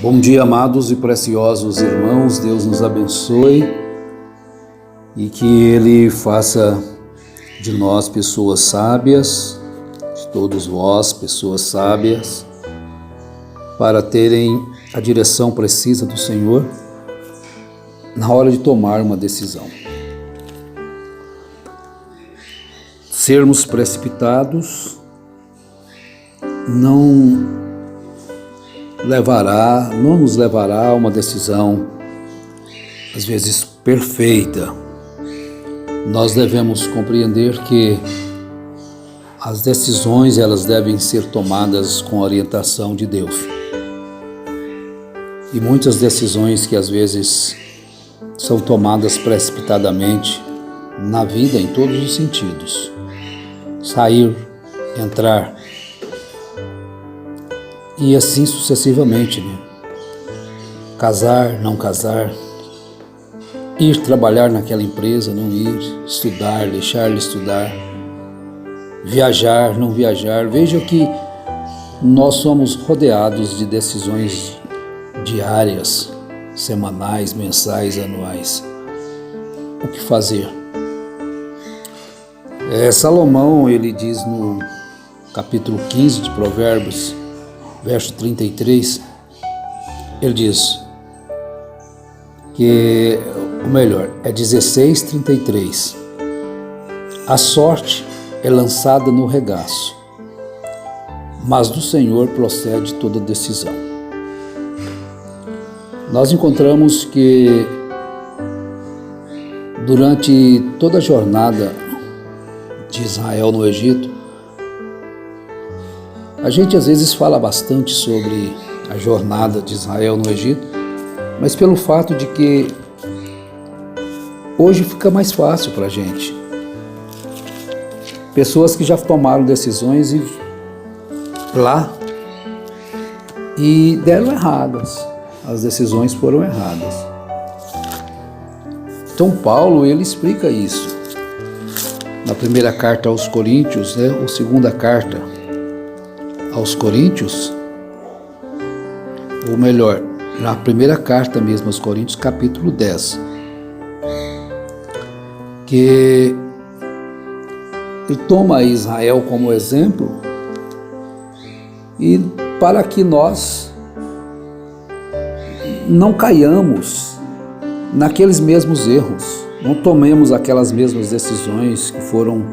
Bom dia, amados e preciosos irmãos. Deus nos abençoe e que Ele faça de nós pessoas sábias, de todos vós pessoas sábias, para terem a direção precisa do Senhor na hora de tomar uma decisão. Sermos precipitados não nos levará a uma decisão, às vezes, perfeita. Nós devemos compreender que as decisões, elas devem ser tomadas com a orientação de Deus. E muitas decisões que às vezes são tomadas precipitadamente na vida, em todos os sentidos. Sair, entrar, e assim sucessivamente, né? Casar, não casar, ir trabalhar naquela empresa, não ir, estudar, deixar de estudar, viajar, não viajar. Veja que nós somos rodeados de decisões diárias, semanais, mensais, anuais. O que fazer? Salomão, ele diz no capítulo 15 de Provérbios, verso 33, ele diz que, o melhor, é 16:33. A sorte é lançada no regaço, mas do Senhor procede toda decisão. Nós encontramos que durante toda a jornada de Israel no Egito, a gente às vezes fala bastante sobre a jornada de Israel no Egito, mas pelo fato de que hoje fica mais fácil para a gente. Pessoas que já tomaram decisões lá e deram erradas, as decisões foram erradas. Então Paulo, ele explica isso na primeira carta aos Coríntios, ou segunda carta aos Coríntios, ou melhor, na primeira carta mesmo aos Coríntios, capítulo 10, que ele toma Israel como exemplo e para que nós não caiamos naqueles mesmos erros, não tomemos aquelas mesmas decisões que foram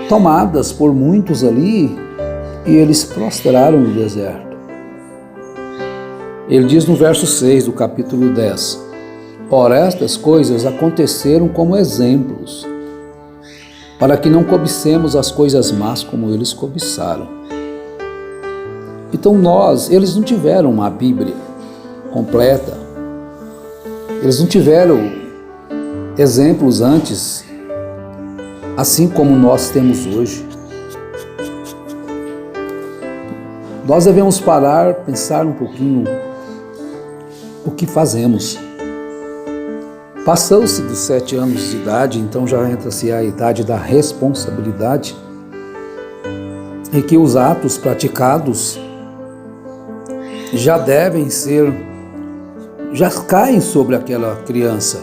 tomadas por muitos ali e eles prostraram no deserto. Ele diz no verso 6 do capítulo 10: Ora, estas coisas aconteceram como exemplos, para que não cobicemos as coisas más como eles cobiçaram. Então eles não tiveram uma Bíblia completa, eles não tiveram exemplos antes, assim como nós temos hoje. Nós devemos parar, pensar um pouquinho o que fazemos. Passou-se dos 7 anos de idade, então já entra-se a idade da responsabilidade, em que os atos praticados já caem sobre aquela criança.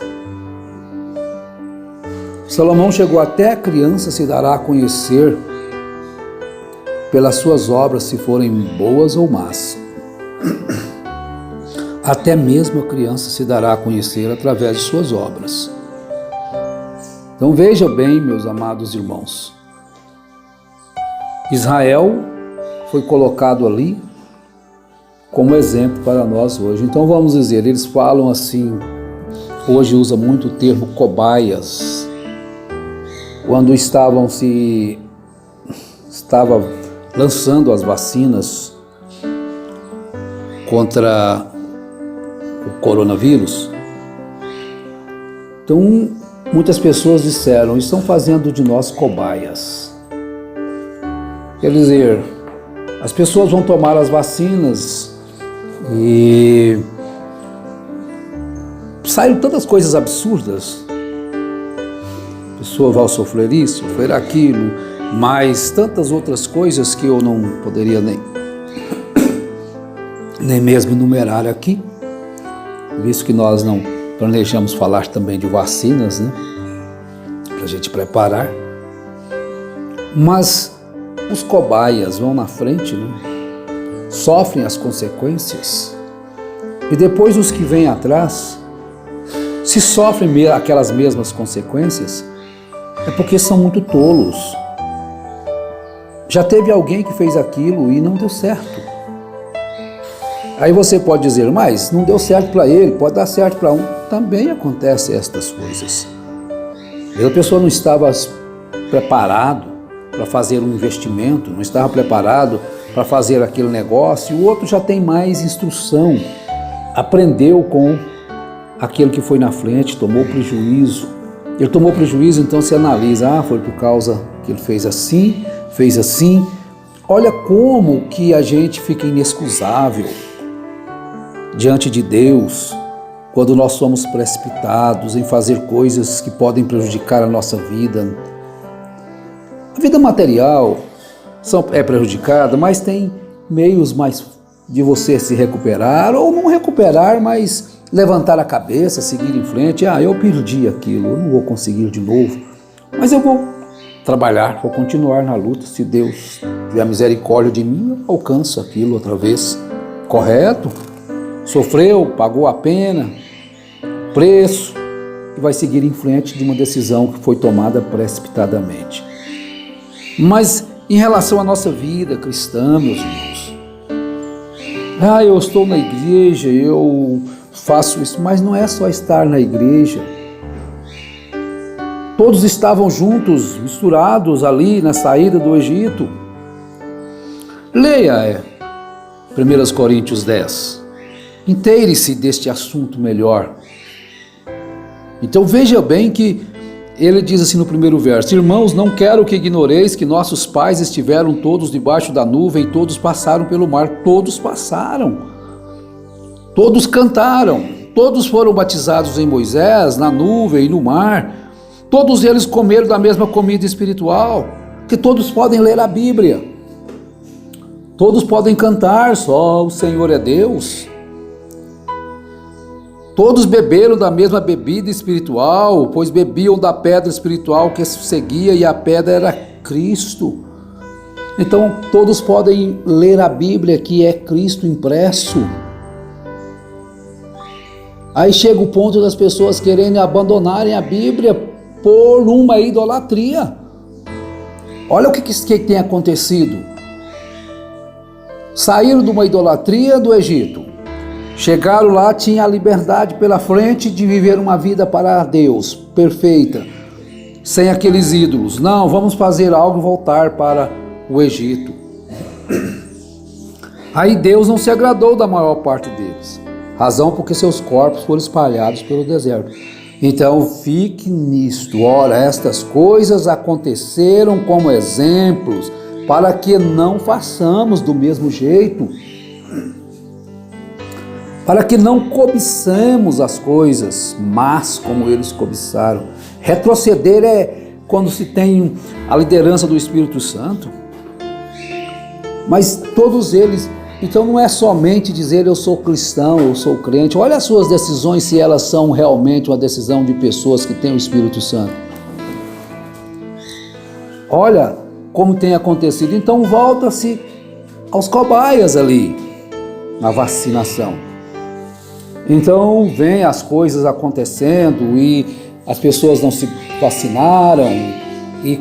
Salomão chegou até: a criança se dará a conhecer pelas suas obras, se forem boas ou más. Até mesmo a criança se dará a conhecer através de suas obras. Então veja bem, meus amados irmãos, Israel foi colocado ali como exemplo para nós hoje. Então vamos dizer, eles falam assim, hoje usa muito o termo cobaias, quando estava lançando as vacinas contra o coronavírus. Então, muitas pessoas disseram: estão fazendo de nós cobaias. Quer dizer, as pessoas vão tomar as vacinas e saíram tantas coisas absurdas. A pessoa vai sofrer isso, sofrer aquilo, mas tantas outras coisas que eu não poderia nem nem mesmo enumerar aqui, visto que nós não planejamos falar também de vacinas, né? Para a gente preparar. Mas os cobaias vão na frente, né? Sofrem as consequências. E depois os que vêm atrás, se sofrem aquelas mesmas consequências, é porque são muito tolos. Já teve alguém que fez aquilo e não deu certo. Aí você pode dizer, mas não deu certo para ele, pode dar certo para um. Também acontece estas coisas. A pessoa não estava preparado para fazer um investimento, não estava preparado para fazer aquele negócio, e o outro já tem mais instrução, aprendeu com aquele que foi na frente, tomou prejuízo. Ele tomou prejuízo, então se analisa, foi por causa que ele fez assim. Olha como que a gente fica inexcusável diante de Deus quando nós somos precipitados em fazer coisas que podem prejudicar a nossa vida. A vida material é prejudicada, mas tem meios mais de você se recuperar ou não recuperar, mas levantar a cabeça, seguir em frente. Eu perdi aquilo, eu não vou conseguir de novo, mas eu vou trabalhar, vou continuar na luta. Se Deus tiver misericórdia de mim, eu alcanço aquilo outra vez. Correto? Sofreu, pagou a pena, preço, e vai seguir em frente de uma decisão que foi tomada precipitadamente. Mas em relação à nossa vida cristã, meus irmãos, eu estou na igreja, eu faço isso, mas não é só estar na igreja. Todos estavam juntos, misturados ali na saída do Egito. Leia 1 Coríntios 10. Inteire-se deste assunto melhor. Então veja bem que ele diz assim no primeiro verso: irmãos, não quero que ignoreis que nossos pais estiveram todos debaixo da nuvem, todos passaram pelo mar, todos passaram, todos cantaram, todos foram batizados em Moisés, na nuvem e no mar. Todos eles comeram da mesma comida espiritual, que todos podem ler a Bíblia, todos podem cantar, só o Senhor é Deus. Todos beberam da mesma bebida espiritual, pois bebiam da pedra espiritual que seguia, e a pedra era Cristo. Então todos podem ler a Bíblia, que é Cristo impresso. Aí chega o ponto das pessoas querendo abandonarem a Bíblia por uma idolatria. Olha o que tem acontecido. Saíram de uma idolatria do Egito, chegaram lá, tinha a liberdade pela frente de viver uma vida para Deus, perfeita, sem aqueles ídolos. Não, vamos fazer algo e voltar para o Egito. Aí Deus não se agradou da maior parte deles, razão porque seus corpos foram espalhados pelo deserto. Então fique nisto. Ora, estas coisas aconteceram como exemplos, para que não façamos do mesmo jeito, para que não cobicemos as coisas, mas como eles cobiçaram. Retroceder é quando se tem a liderança do Espírito Santo, mas todos eles. Então não é somente dizer eu sou cristão, eu sou crente. Olha as suas decisões, se elas são realmente uma decisão de pessoas que têm o Espírito Santo. Olha como tem acontecido. Então volta-se aos cobaias ali, na vacinação. Então vem as coisas acontecendo e as pessoas não se vacinaram e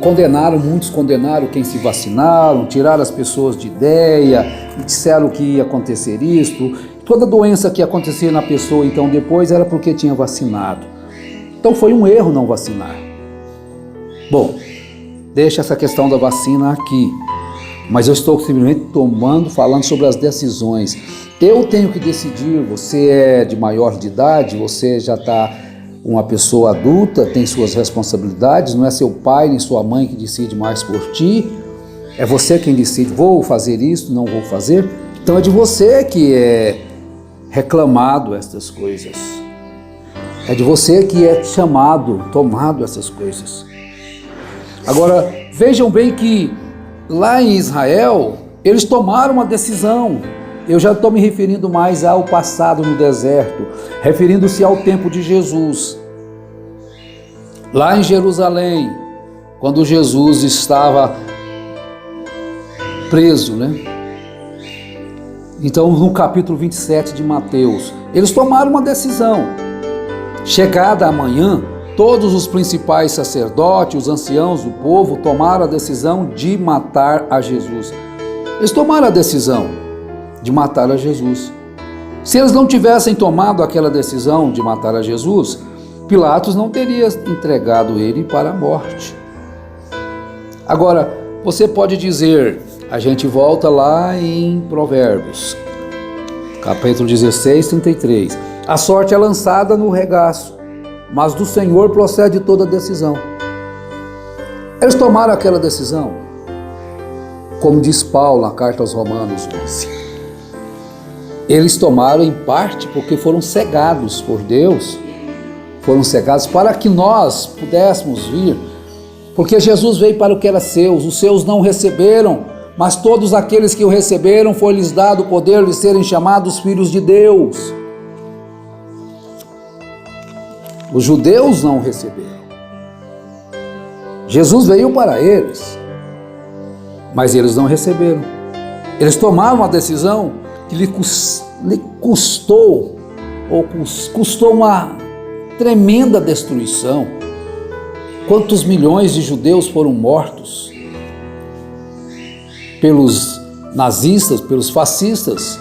muitos condenaram quem se vacinaram, tiraram as pessoas de ideia, disseram que ia acontecer isto. Toda doença que acontecia na pessoa então depois era porque tinha vacinado. Então foi um erro não vacinar. Bom, deixa essa questão da vacina aqui, mas eu estou simplesmente falando sobre as decisões. Eu tenho que decidir. Você é de maior de idade, você já está uma pessoa adulta, tem suas responsabilidades, não é seu pai nem sua mãe que decide mais por ti, é você quem decide, vou fazer isso, não vou fazer. Então é de você que é reclamado estas coisas, é de você que é tomado essas coisas. Agora, vejam bem que lá em Israel, eles tomaram uma decisão, Eu já estou me referindo mais ao passado no deserto, referindo-se ao tempo de Jesus. Lá em Jerusalém, quando Jesus estava preso, né? Então, no capítulo 27 de Mateus, eles tomaram uma decisão. Chegada a manhã, todos os principais sacerdotes, os anciãos do povo, tomaram a decisão de matar a Jesus. Eles tomaram a decisão de matar a Jesus. Se eles não tivessem tomado aquela decisão de matar a Jesus, Pilatos não teria entregado ele para a morte. Agora, você pode dizer, a gente volta lá em Provérbios, capítulo 16, 33. A sorte é lançada no regaço, mas do Senhor procede toda decisão. Eles tomaram aquela decisão, como diz Paulo na carta aos Romanos 11. Eles tomaram em parte porque foram cegados por Deus, foram cegados para que nós pudéssemos vir, porque Jesus veio para o que era seus, os seus não receberam, mas todos aqueles que o receberam, foi-lhes dado o poder de serem chamados filhos de Deus. Os judeus não o receberam. Jesus veio para eles, mas eles não receberam. Eles tomaram uma decisão que lhe custou uma tremenda destruição. Quantos milhões de judeus foram mortos pelos nazistas, pelos fascistas?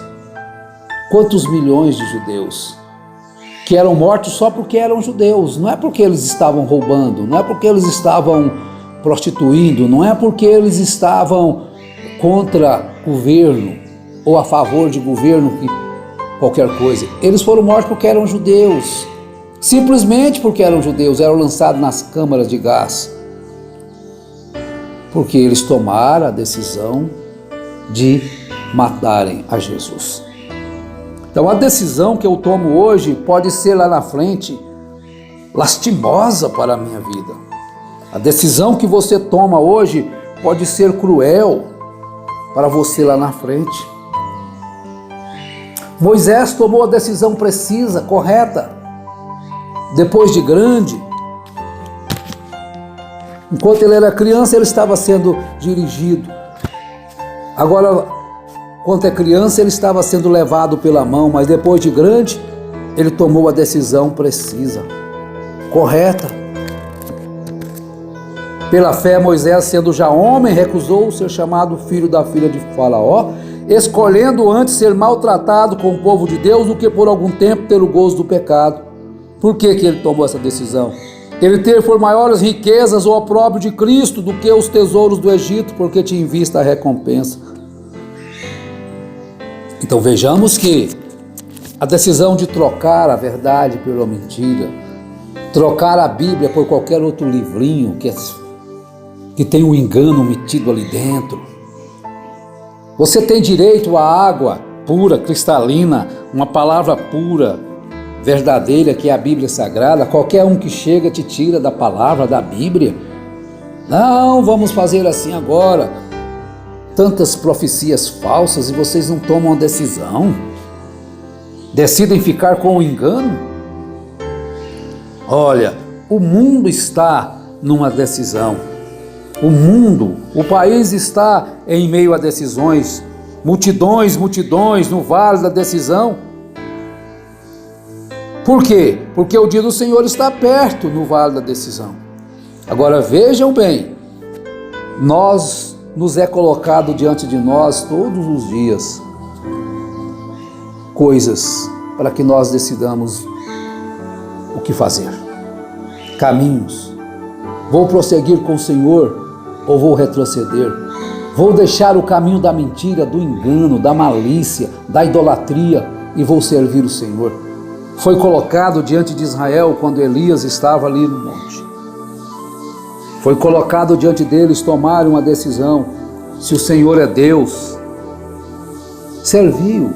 Quantos milhões de judeus que eram mortos só porque eram judeus? Não é porque eles estavam roubando, não é porque eles estavam prostituindo, não é porque eles estavam contra governo ou a favor de governo, qualquer coisa. Eles foram mortos porque eram judeus. Simplesmente porque eram judeus, eram lançados nas câmaras de gás. Porque eles tomaram a decisão de matarem a Jesus. Então a decisão que eu tomo hoje pode ser lá na frente lastimosa para a minha vida. A decisão que você toma hoje pode ser cruel para você lá na frente. Moisés tomou a decisão precisa, correta. Depois de grande, enquanto ele era criança, ele estava sendo dirigido. Agora, quando é criança, ele estava sendo levado pela mão, mas depois de grande, ele tomou a decisão precisa, correta. Pela fé, Moisés, sendo já homem, recusou ser chamado filho da filha de Faraó, escolhendo antes ser maltratado com o povo de Deus do que por algum tempo ter o gozo do pecado. Por que ele tomou essa decisão? Ele ter por maiores riquezas o opróbrio de Cristo do que os tesouros do Egito, porque tinha em vista a recompensa. Então vejamos que a decisão de trocar a verdade pela mentira, trocar a Bíblia por qualquer outro livrinho que tem um engano metido ali dentro. Você tem direito à água pura, cristalina, uma palavra pura, verdadeira, que é a Bíblia Sagrada. Qualquer um que chega te tira da palavra da Bíblia. Não, vamos fazer assim agora. Tantas profecias falsas e vocês não tomam uma decisão. Decidem ficar com o engano. Olha, o mundo está numa decisão. O país está em meio a decisões. Multidões no vale da decisão. Por quê? Porque o dia do Senhor está perto no vale da decisão. Agora vejam bem, nos é colocado diante de nós todos os dias coisas para que nós decidamos o que fazer. Caminhos. Vou prosseguir com o Senhor ou vou retroceder? Vou deixar o caminho da mentira, do engano, da malícia, da idolatria e vou servir o Senhor. Foi colocado diante de Israel quando Elias estava ali no monte. Foi colocado diante deles tomar uma decisão. Se o Senhor é Deus, serviu.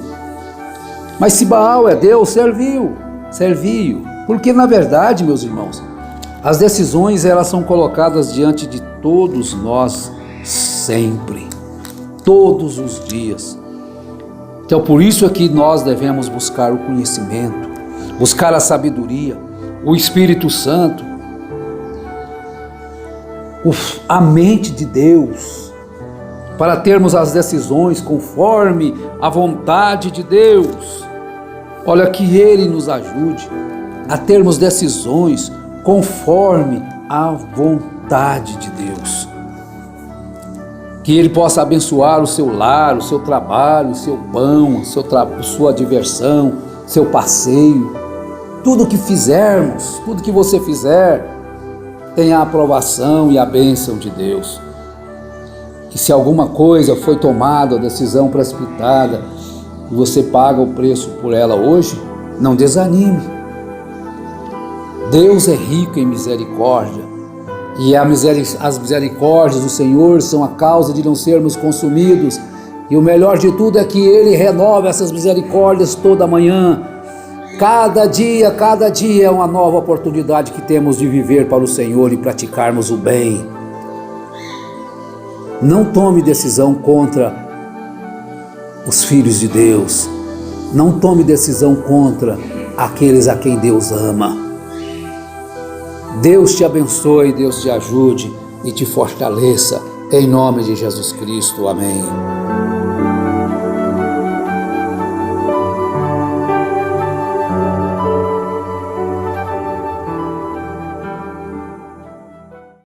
Mas se Baal é Deus, serviu. Porque na verdade, meus irmãos, as decisões elas são colocadas diante de todos nós sempre, todos os dias. Então por isso é que nós devemos buscar o conhecimento, buscar a sabedoria, o Espírito Santo, a mente de Deus, para termos as decisões conforme a vontade de Deus. Olha, que Ele nos ajude a termos decisões conforme a vontade de Deus. Que Ele possa abençoar o seu lar, o seu trabalho, o seu pão, sua diversão, seu passeio. Tudo que fizermos, tudo que você fizer, tenha a aprovação e a bênção de Deus. Que se alguma coisa foi tomada, a decisão precipitada, e você paga o preço por ela hoje, não desanime. Deus é rico em misericórdia. E as misericórdias do Senhor são a causa de não sermos consumidos. E o melhor de tudo é que Ele renova essas misericórdias toda manhã. Cada dia é uma nova oportunidade que temos de viver para o Senhor e praticarmos o bem. Não tome decisão contra os filhos de Deus. Não tome decisão contra aqueles a quem Deus ama. Deus te abençoe, Deus te ajude e te fortaleça, em nome de Jesus Cristo. Amém.